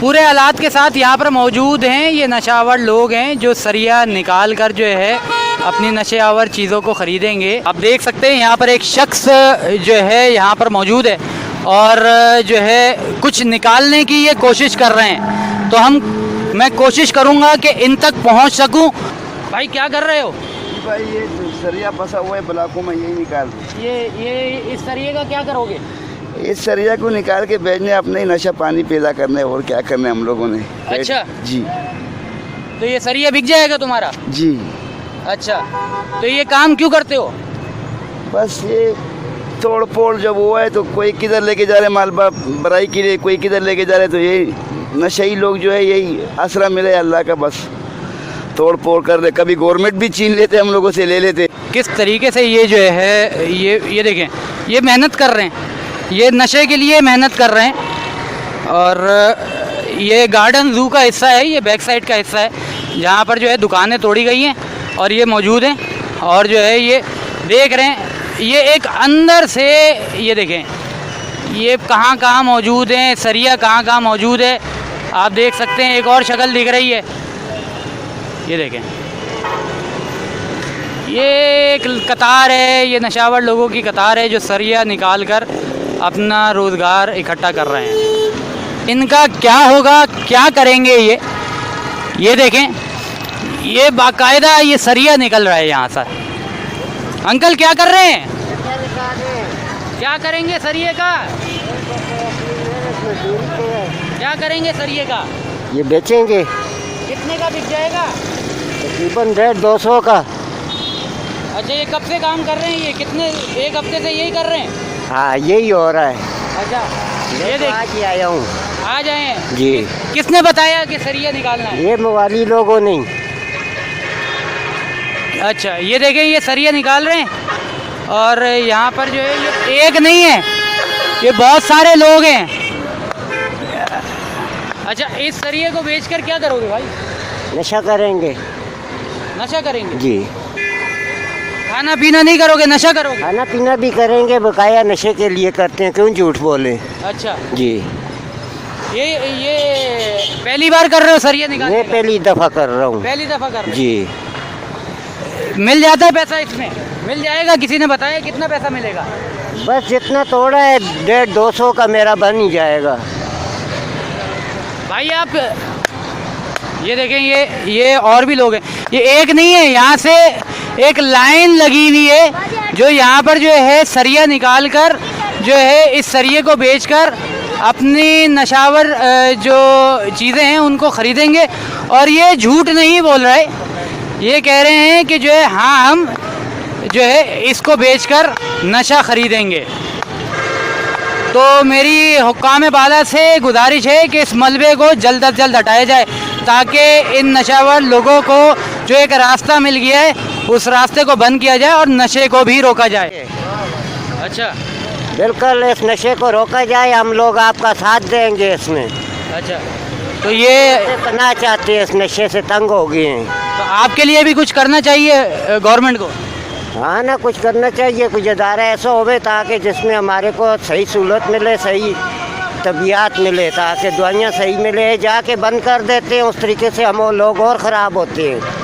पूरे हालात के साथ यहाँ पर मौजूद हैं। ये नशावर लोग हैं जो सरिया निकाल कर जो है अपनी नशेआवर चीज़ों को ख़रीदेंगे। आप देख सकते हैं यहाँ पर एक शख्स जो है यहाँ पर मौजूद है और जो है कुछ निकालने की ये कोशिश कर रहे हैं। तो मैं कोशिश करूँगा कि इन तक पहुँच सकूँ। भाई क्या कर रहे हो? भाई ये सरिया फंसा हुआ है ब्लॉकों में, यही निकाल दो। ये इस सरिये का क्या करोगे? इस सरिया को निकाल के बेचने, अपने ही नशा पानी पैदा करने, और क्या करना है हम लोगों ने। अच्छा जी। तो ये सरिया बिक जाएगा तुम्हारा? जी। अच्छा, तो ये काम क्यों करते हो? बस ये तोड़ फोड़ जब हुआ है तो कोई किधर लेके जा रहे मालबा बराई के लिए, कोई किधर लेके जा रहे, तो यही नशई लोग जो है यही आसरा मिले अल्लाह का, बस तोड़ फोड़ कर रहे। कभी गवर्नमेंट भी छीन लेते, हम लोगों से ले लेते। किस तरीके से ये जो है ये देखें, ये मेहनत कर रहे हैं, ये नशे के लिए मेहनत कर रहे हैं। और ये गार्डन जू का हिस्सा है, ये बैक साइड का हिस्सा है जहाँ पर जो है दुकानें तोड़ी गई हैं और ये मौजूद हैं। और जो है ये देख रहे हैं, ये एक अंदर से ये देखें ये कहाँ कहाँ मौजूद हैं, सरिया कहाँ कहाँ मौजूद है। आप देख सकते हैं एक और शक्ल दिख रही है, ये देखें, ये एक कतार है, ये नशावर लोगों की कतार है जो सरिया निकाल कर अपना रोज़गार इकट्ठा कर रहे हैं। इनका क्या होगा, क्या करेंगे ये देखें, ये बाकायदा ये सरिया निकल रहा है यहाँ से। अंकल क्या कर रहे हैं? क्या करेंगे सरिये का? क्या करेंगे सरिये का? ये बेचेंगे। कितने का बिक जाएगा? तकरीबन 150-200 का। अच्छा, ये कब से काम कर रहे हैं? ये कितने, एक हफ्ते से यही कर रहे हैं? हाँ, यही हो रहा है। अच्छा, ये देख, आज ही आया हूँ। आज आए हैं जी। किसने बताया कि सरिया निकालना है? ये मवाली लोगों ने। अच्छा, ये देखें, ये सरिया निकाल रहे हैं और यहाँ पर जो है ये एक नहीं है, ये बहुत सारे लोग हैं। अच्छा, इस सरिये को बेचकर क्या करोगे भाई? नशा करेंगे। नशा करेंगे? जी। खाना पीना नहीं करोगे, नशा करोगे? खाना पीना भी करेंगे, बकाया नशे के लिए करते हैं, क्यों झूठ बोले। अच्छा जी। ये पहली बार कर रहे हो सरिया निकालने? मैं पहली दफ़ा कर रहा हूँ। पहली दफ़ा कर रहे हो? जी। मिल जाता है पैसा इसमें? मिल जाएगा? किसी ने बताया कितना पैसा मिलेगा? बस जितना तोड़ा है 150-200 का मेरा बन ही जाएगा। भाई आप ये देखें, ये और भी लोग हैं, ये एक नहीं है, यहाँ से एक लाइन लगी हुई है जो यहाँ पर जो है सरिया निकाल कर जो है इस सरिये को बेचकर अपनी नशावर जो चीज़ें हैं उनको ख़रीदेंगे। और ये झूठ नहीं बोल रहे, ये कह रहे हैं कि जो है हाँ हम जो है इसको बेचकर नशा ख़रीदेंगे। तो मेरी हुक्काम बाला से गुजारिश है कि इस मलबे को जल्द अज जल्द हटाया जाए ताकि इन नशावर लोगों को जो एक रास्ता मिल गया है उस रास्ते को बंद किया जाए और नशे को भी रोका जाए। अच्छा, बिल्कुल, इस नशे को रोका जाए, हम लोग आपका साथ देंगे इसमें। अच्छा, तो ये पना चाहते हैं, इस नशे से तंग हो गए हैं। तो आपके लिए भी कुछ करना चाहिए गवर्नमेंट को। हाँ ना, कुछ करना चाहिए, कुछ अदारा ऐसा होवे ताकि जिसमें हमारे को सही सहूलत मिले, सही तबीयत मिले, ताकि दवाइयाँ सही मिले। जाके बंद कर देते हैं, उस तरीके से हम लोग और ख़राब होते हैं।